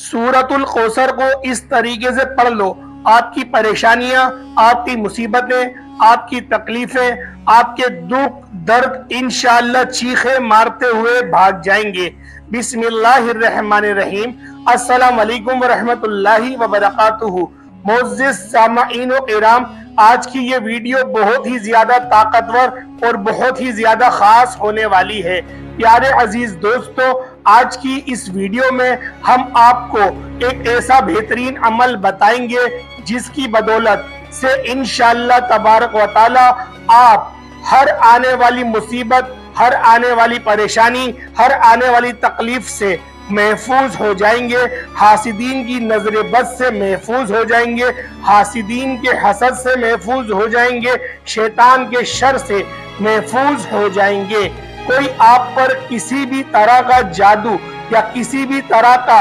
सूरतुल कौसर को इस तरीके से पढ़ लो, आपकी परेशानियां, आपकी मुसीबतें, आपकी तकलीफें, आपके दुख दर्द इंशाअल्लाह चीखे मारते हुए भाग जाएंगे। बिस्मिल्लाहिर्रहमानिर्रहीम। अस्सलाम वालेकुम वरहमतुल्लाहि वबरकातुहू। मोअज़्ज़िज़ सामाईन व किराम, आज की ये वीडियो बहुत ही ज्यादा ताकतवर और बहुत ही ज्यादा खास होने वाली है। प्यारे अजीज दोस्तों, आज की इस वीडियो में हम आपको एक ऐसा बेहतरीन अमल बताएंगे जिसकी बदौलत से इंशाअल्लाह तबारक व तआला आप हर आने वाली मुसीबत, हर आने वाली परेशानी, हर आने वाली तकलीफ से महफूज हो जाएंगे, हासिदीन की नजर बद से महफूज हो जाएंगे, हासिदीन के हसद से महफूज हो जाएंगे, शैतान के शर से महफूज हो जाएंगे। कोई आप पर किसी भी तरह का जादू या किसी भी तरह का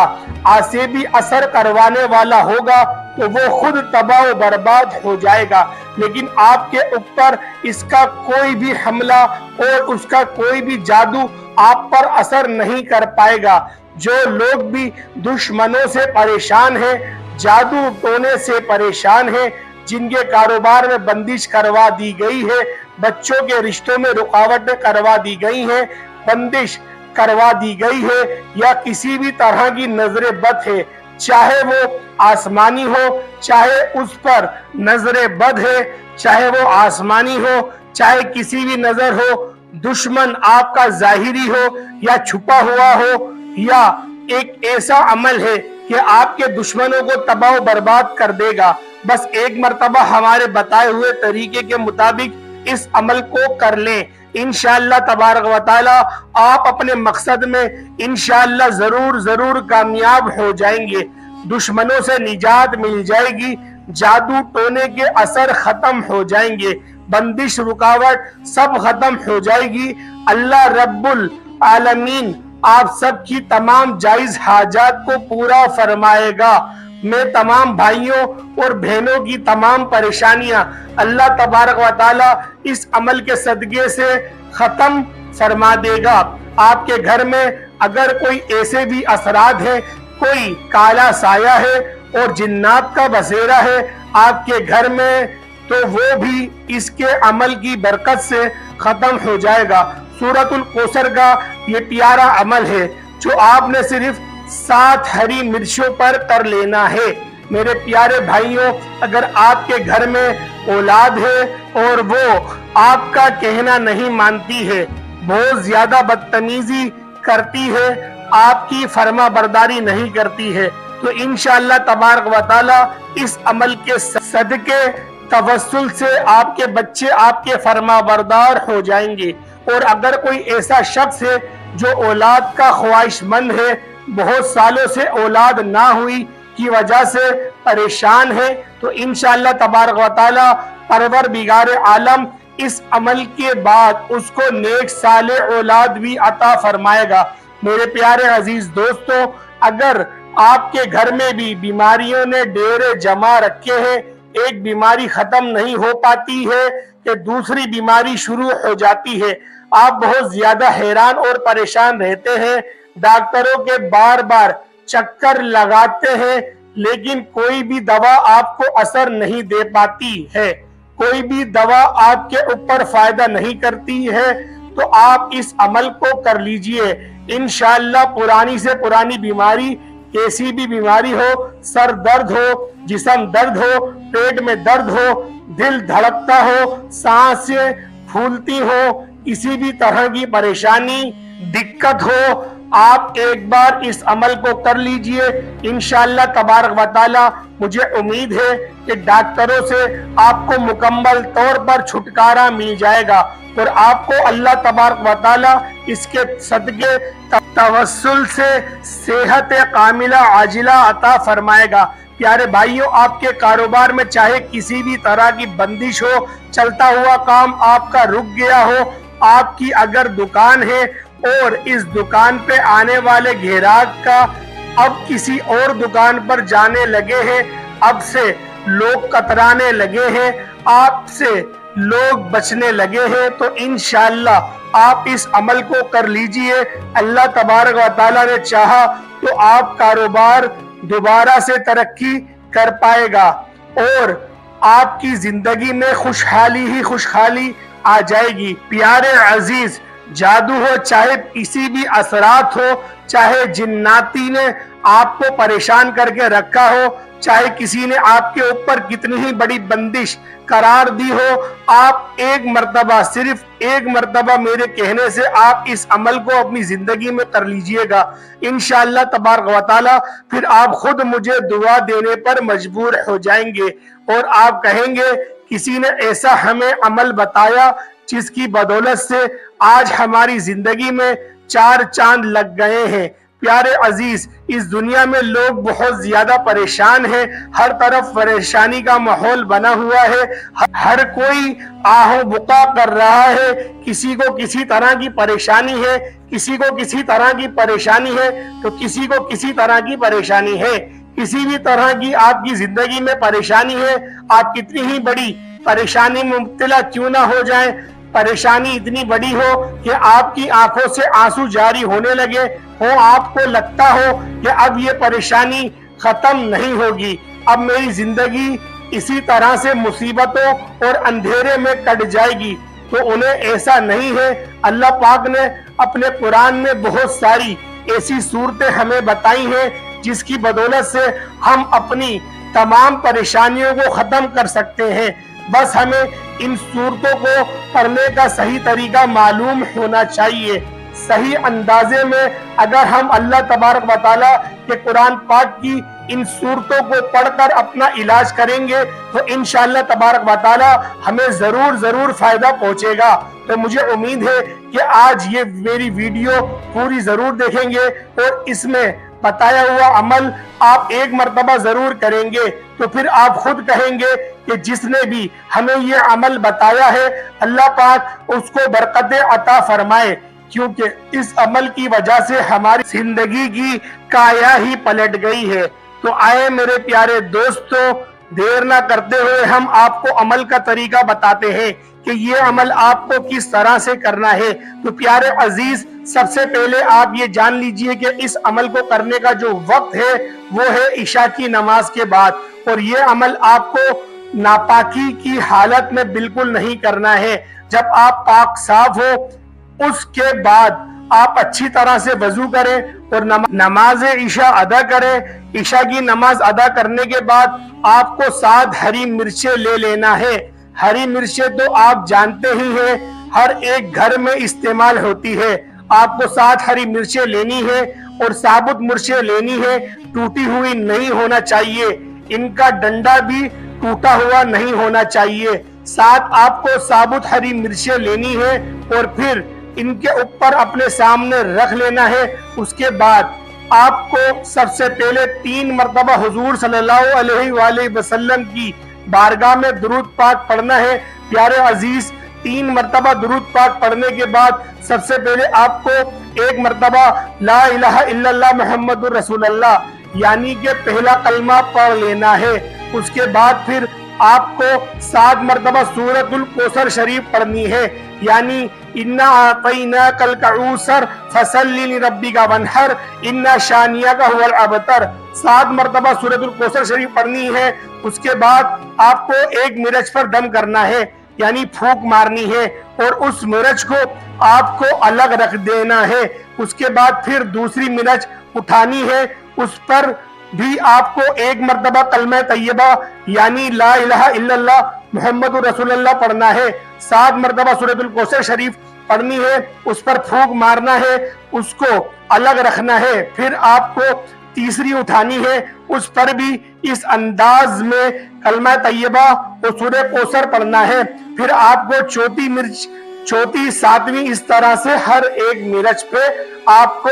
आसेबी असर करवाने वाला होगा तो वो खुद तबाह बर्बाद हो जाएगा, लेकिन आपके ऊपर इसका कोई भी हमला और उसका कोई भी जादू आप पर असर नहीं कर पाएगा। जो लोग भी दुश्मनों से परेशान हैं, जादू टोने से परेशान हैं, जिनके कारोबार में बंदिश करवा दी गई है, बच्चों के रिश्तों में रुकावटें करवा दी गई हैं, बंदिश करवा दी गई है, या किसी भी तरह की नजर बद है, चाहे वो आसमानी हो, चाहे उस पर नजर बद है, चाहे वो आसमानी हो, चाहे किसी भी नजर हो, दुश्मन आपका जाहिरी हो या छुपा हुआ हो, या एक ऐसा अमल है कि आपके दुश्मनों को तबाह बर्बाद कर देगा, बस एक मर्तबा हमारे बताए हुए तरीके के मुताबिक इस अमल को कर लें। इंशाअल्लाह तबारक व तआला आप अपने मकसद में इंशाअल्लाह जरूर कामयाब हो जाएंगे। दुश्मनों से निजात मिल जाएगी, जादू टोने के असर खत्म हो जाएंगे, बंदिश रुकावट सब खत्म हो जाएगी। अल्लाह रब्बुल आलमीन आप सब की तमाम जायज हाजात को पूरा फरमाएगा। मैं तमाम भाइयों और बहनों की तमाम परेशानियां अल्लाह तबारक व तआला इस अमल के सदके से खत्म फरमा देगा। आपके घर में अगर कोई ऐसे भी असरात है, कोई काला साया है और जिन्नात का बसेरा है आपके घर में, तो वो भी इसके अमल की बरकत से खत्म हो जाएगा। सूरतुल कौसर का ये प्यारा अमल है जो आपने सिर्फ 7 हरी मिर्चों पर कर लेना है। मेरे प्यारे भाइयों, अगर आपके घर में औलाद है और वो आपका कहना नहीं मानती है, बहुत ज्यादा बदतमीजी करती है, आपकी फर्मा बरदारी नहीं करती है, तो इंशाअल्लाह तबारक व तआला इस अमल के सदके तवस्सुल से आपके बच्चे आपके फर्मा बरदार हो जाएंगे। और अगर कोई ऐसा शख्स है जो औलाद का ख्वाहिशमंद है, बहुत सालों से औलाद ना हुई की वजह से परेशान है, तो इंशाअल्लाह तबारक व तआला परवरदिगार आलम इस अमल के बाद उसको नेक साले औलाद भी अता फरमाएगा। मेरे प्यारे अजीज दोस्तों, अगर आपके घर में भी बीमारियों ने डेरे जमा रखे हैं, एक बीमारी खत्म नहीं हो पाती है कि दूसरी बीमारी शुरू हो जाती है, आप बहुत ज्यादा हैरान और परेशान रहते हैं, डॉक्टरों के बार बार चक्कर लगाते हैं, लेकिन कोई भी दवा आपको असर नहीं दे पाती है, कोई भी दवा आपके ऊपर फायदा नहीं करती है, तो आप इस अमल को कर लीजिए। इंशाअल्लाह पुरानी से पुरानी बीमारी, कैसी भी बीमारी हो, सर दर्द हो, जिस्म दर्द हो, पेट में दर्द हो, दिल धड़कता हो, सांसें फूलती हो, किसी भी तरह की परेशानी दिक्कत हो, आप एक बार इस अमल को कर लीजिए। इंशाअल्लाह तबारक व तआला मुझे उम्मीद है कि डॉक्टरों से आपको मुकम्मल तौर पर छुटकारा मिल जाएगा और आपको अल्लाह तबारक व तआला इसके सदके तवस्सुल से सेहत कामिला आजिला अता फरमाएगा। प्यारे भाइयों, आपके कारोबार में चाहे किसी भी तरह की बंदिश हो, चलता हुआ काम आपका रुक गया हो, आपकी अगर दुकान है और इस दुकान पे आने वाले ग्राहक का अब किसी और दुकान पर जाने लगे हैं, अब से लोग कतराने लगे हैं, आपसे लोग बचने लगे हैं, तो इंशाअल्लाह आप इस अमल को कर लीजिए। अल्लाह तबारक व तआला ने चाहा तो आप कारोबार दोबारा से तरक्की कर पाएगा और आपकी जिंदगी में खुशहाली ही खुशहाली आ जाएगी। प्यारे अजीज, जादू हो, चाहे किसी भी असरात हो, चाहे जिन्नाती ने आपको परेशान करके रखा हो, चाहे किसी ने आपके ऊपर कितनी ही बड़ी बंदिश करार दी हो, आप एक मर्तबा, सिर्फ एक मर्तबा मेरे कहने से आप इस अमल को अपनी जिंदगी में कर लीजिएगा। इंशाअल्लाह तबारक व तआला फिर आप खुद मुझे दुआ देने पर मजबूर हो जाएंगे और आप कहेंगे किसी ने ऐसा हमें अमल बताया जिसकी बदौलत से आज हमारी जिंदगी में चार चांद लग गए हैं। प्यारे अजीज, इस दुनिया में लोग बहुत ज्यादा परेशान हैं, हर तरफ परेशानी का माहौल बना हुआ है, हर कोई आहो बुका कर रहा है, किसी को किसी तरह की परेशानी है, किसी को किसी तरह की परेशानी है, तो किसी को किसी तरह की परेशानी है। किसी भी तरह की आपकी जिंदगी में परेशानी है, आप कितनी ही बड़ी परेशानी में मुब्तला क्यों ना हो जाए, परेशानी इतनी बड़ी हो कि आपकी आंखों से आंसू जारी होने लगे हो, आपको लगता हो कि अब ये परेशानी खत्म नहीं होगी, अब मेरी जिंदगी इसी तरह से मुसीबतों और अंधेरे में कट जाएगी, तो उन्हें ऐसा नहीं है। अल्लाह पाक ने अपने कुरान में बहुत सारी ऐसी सूरतें हमें बताई हैं जिसकी बदौलत से हम अपनी तमाम परेशानियों को खत्म कर सकते हैं। बस हमें इन सूरतों को पढ़ने का सही तरीका मालूम होना चाहिए। सही अंदाजे में अगर हम अल्लाह तबारक व तआला के कुरान पाक की इन सूरतों को पढ़कर अपना इलाज करेंगे तो इंशाअल्लाह तबारक व तआला हमें जरूर फायदा पहुंचेगा। तो मुझे उम्मीद है कि आज ये मेरी वीडियो पूरी जरूर देखेंगे और इसमें बताया हुआ अमल आप एक मर्तबा जरूर करेंगे, तो फिर आप खुद कहेंगे कि जिसने भी हमें ये अमल बताया है अल्लाह पाक उसको बरकतें अता फरमाए, क्योंकि इस अमल की वजह से हमारी जिंदगी की काया ही पलट गई है। तो आए मेरे प्यारे दोस्तों, देर ना करते हुए हम आपको अमल का तरीका बताते हैं कि ये अमल आपको किस तरह से करना है। तो प्यारे अजीज, सबसे पहले आप ये जान लीजिए कि इस अमल को करने का जो वक्त है वो है इशा की नमाज के बाद, और ये अमल आपको नापाकी की हालत में बिल्कुल नहीं करना है। जब आप पाक साफ हो उसके बाद आप अच्छी तरह से वजू करें और नमाज इशा अदा करें। इशा की नमाज अदा करने के बाद आपको 7 हरी मिर्चें ले लेना है। हरी मिर्चें तो आप जानते ही हैं, हर एक घर में इस्तेमाल होती है। आपको 7 हरी मिर्चें लेनी है और साबुत मिर्चें लेनी है, टूटी हुई नहीं होना चाहिए, इनका डंडा भी टूटा हुआ नहीं होना चाहिए। 7 आपको साबुत हरी मिर्चें लेनी है और फिर इनके ऊपर अपने सामने रख लेना है। उसके बाद आपको सबसे पहले 3 मरतबा हुजूर सल्लल्लाहु अलैहि वसल्लम की बारगाह में दुरूद पाक पढ़ना है। प्यारे अजीज, 3 मरतबा दुरूद पाक पढ़ने के बाद सबसे पहले आपको 1 मरतबा ला इलाहा इल्लल्लाह मुहम्मदुर रसूलुल्लाह यानी कि पहला कलमा पढ़ लेना है। उसके बाद फिर आपको 7 मरतबा सूरतुल कौसर शरीफ पढ़नी है, यानी इन्ना आतैना कल कऊसर फसल्लि लिरब्बिका वनहर इन्ना शानियाका हुवल अबतर। 7 मरतबा सूरतुल कौसर शरीफ पढ़नी है। उसके बाद आपको एक मिर्च पर दम करना है, यानी फूंक मारनी है और उस मिर्च को आपको अलग रख देना है। उसके बाद फिर दूसरी मिर्च उठानी है, उस पर भी आपको 1 मरतबा कलमा तैयबा यानी ला इलाहा इल्लल्लाह मुहम्मदुर रसूलुल्लाह पढ़ना है। 7 मरतबा सूरतुल कौसर शरीफ पढ़नी है, उस पर फूंक मारना है, उसको अलग रखना है। फिर आपको तीसरी उठानी है, उस पर भी इस अंदाज में कलमा तैयबा और सूरह कौसर पढ़ना है। फिर आपको चौथी मिर्च, चौथी, 7वीं, इस तरह से हर एक मिर्च पे आपको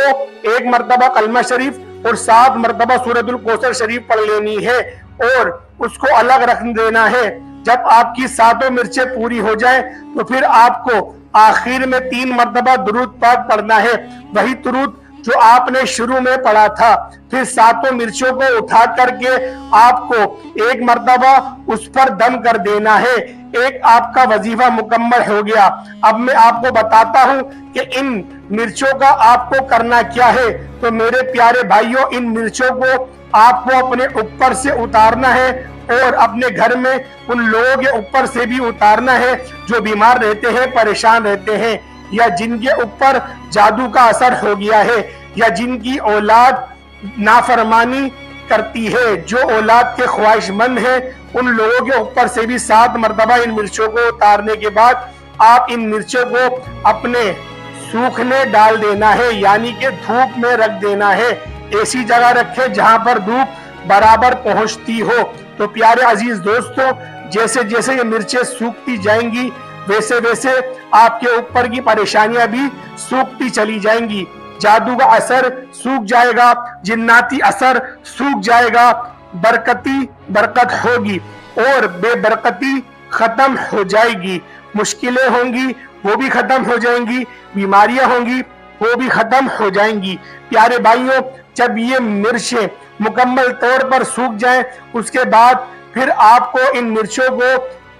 1 मरतबा कलमा शरीफ और 7 मरतबा सूरतुल कौसर शरीफ पढ़ लेनी है और उसको अलग रख देना है। जब आपकी 7 मिर्चें पूरी हो जाए तो फिर आपको आखिर में 3 मरतबा दुरूद पाक पढ़ना है, वही दुरूद जो आपने शुरू में पढ़ा था। फिर 7 मिर्चों को उठा करके आपको 1 मरतबा उस पर दम कर देना है। एक आपका वजीफा मुकम्मल हो गया। अब मैं आपको बताता हूं कि इन मिर्चों का आपको करना क्या है। तो मेरे प्यारे भाइयों, इन मिर्चों को آپ کو اپنے اوپر سے اتارنا ہے اور اپنے گھر میں ان لوگوں کے اوپر سے بھی اتارنا ہے جو بیمار رہتے ہیں، پریشان رہتے ہیں، یا جن کے اوپر جادو کا اثر ہو گیا ہے، یا جن کی اولاد نافرمانی کرتی ہے، جو اولاد کے خواہش مند ہیں، ان لوگوں کے اوپر سے بھی 7 مرتبہ ان مرچوں کو اتارنے کے بعد آپ ان مرچوں کو اپنے سوکھنے ڈال دینا ہے، یعنی کہ دھوپ میں رکھ دینا ہے۔ ایسی جگہ رکھے جہاں پر دھوپ برابر پہنچتی ہو۔ تو پیارے عزیز دوستوں، جیسے جیسے یہ مرچیں سوکھتی جائیں گی ویسے ویسے آپ کے اوپر کی پریشانیاں بھی سوکھتی چلی جائیں گی، جادو کا اثر سوکھ جائے گا، جناتی اثر سوکھ جائے گا، برکت ہوگی اور بے برکتی ختم ہو جائے گی، مشکلیں ہوں گی وہ بھی ختم ہو جائیں گی، بیماریاں ہوں گی وہ بھی ختم ہو جائیں گی۔ پیارے بھائیوں، جب یہ مرچیں مکمل طور پر سوکھ جائیں اس کے بعد پھر آپ کو ان مرچوں کو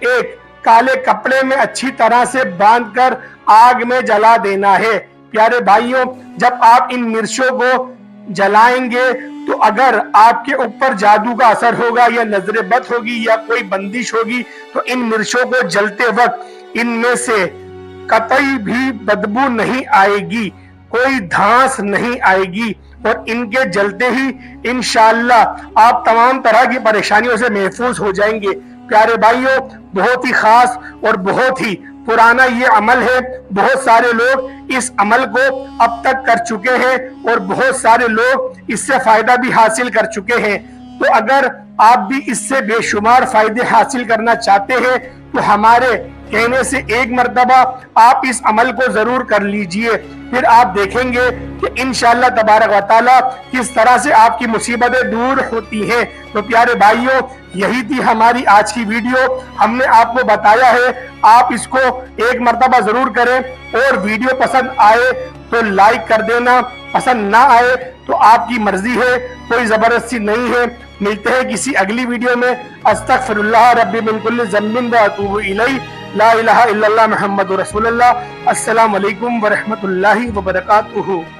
ایک کالے کپڑے میں اچھی طرح سے باندھ کر آگ میں جلا دینا ہے۔ پیارے بھائیوں، جب آپ ان مرچوں کو جلائیں گے تو اگر آپ کے اوپر جادو کا اثر ہوگا یا نظر بد ہوگی یا کوئی بندش ہوگی تو ان مرچوں کو جلتے وقت ان میں سے قطعی بھی بدبو نہیں آئے گی، کوئی دھانس نہیں آئے گی، اور ان کے جلتے ہی انشاءاللہ آپ تمام طرح کی پریشانیوں سے محفوظ ہو جائیں گے۔ پیارے بھائیوں، بہت ہی خاص اور بہت ہی پرانا یہ عمل ہے، بہت سارے لوگ اس عمل کو اب تک کر چکے ہیں اور بہت سارے لوگ اس سے فائدہ بھی حاصل کر چکے ہیں۔ تو اگر آپ بھی اس سے بے شمار فائدے حاصل کرنا چاہتے ہیں تو ہمارے کہنے سے ایک مرتبہ آپ اس عمل کو ضرور کر لیجئے، پھر آپ دیکھیں گے کہ انشاءاللہ تبارک و تعالی کس طرح سے آپ کی مصیبتیں دور ہوتی ہیں۔ تو پیارے بھائیوں، یہی تھی ہماری آج کی ویڈیو، ہم نے آپ کو بتایا ہے، آپ اس کو ایک مرتبہ ضرور کریں، اور ویڈیو پسند آئے تو لائک کر دینا، پسند نہ آئے تو آپ کی مرضی ہے، کوئی زبردستی نہیں ہے۔ ملتے ہیں کسی اگلی ویڈیو میں۔ استغفر اللہ ربی من کل ذنب و اتوب الیہ، لا الہ الا اللہ محمد رسول اللہ۔ السلام علیکم ورحمۃ اللہ وبرکاتہ۔